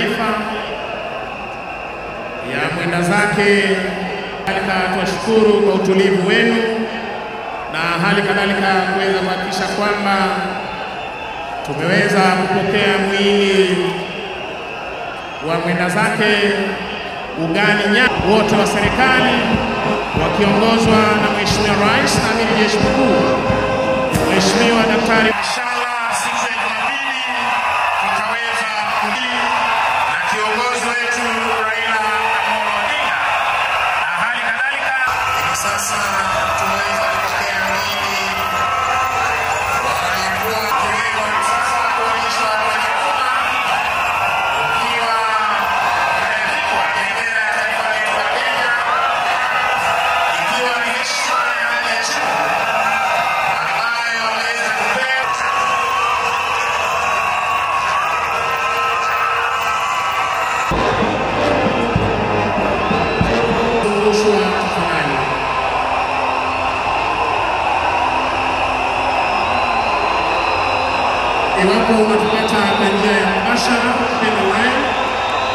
taifa ya mwenda zake. Tunashukuru kwa utulivu wenu na hali kadhalika kuweza kuhakikisha kwamba tumeweza kupokea mwili wa mwenda zake ugani wote wa serikali wakiongozwa na Mheshimiwa Rais na Amiri Jeshi Mkuu Mheshimiwa Daktari. Inshallah siku ya Jumapili tutaweza kujili na kiongozi wetu Raila Amolo Odinga, na hali kadhalika sasa tumeweza kupokea mwili wa aliyekuwa kiwego sasa kuonyesha kwenye kona ukiwa kwa bendera ya taifa letu la Kenya, ikiwa ni heshima ya hali ya juu ambayo wameweza kupewa. Zungushwa tafadhali. Iwapo unatupata kwa njia ya mubashara kupitia live,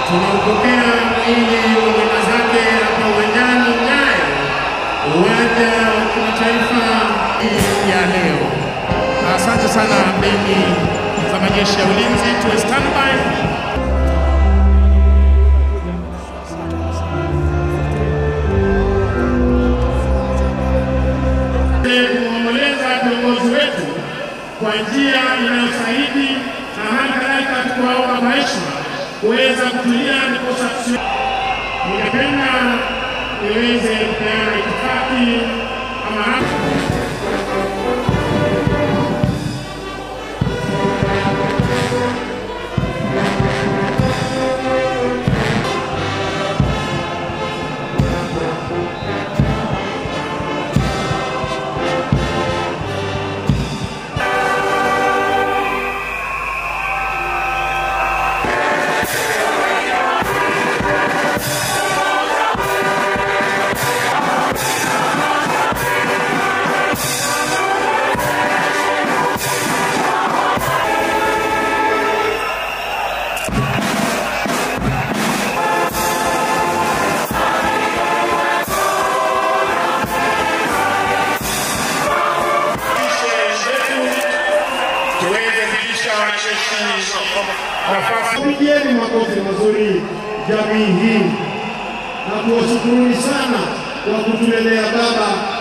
tunaupokea mwili wa mwenda zake hapa uwanjani Nyayo, uwanja wa kimataifa ya leo. Asante sana bendi za majeshi ya ulinzi, tuwe standby. Kuomboleza viongozi wetu kwa njia inayostahili na hali kadhalika tukiwaomba kwa heshima kuweza kutulia ndiposa ningependa niweze kupeana itifaki ama Pigieni makofi mazuri jamii hii na kuwashukuruni sana kwa kutulelea baba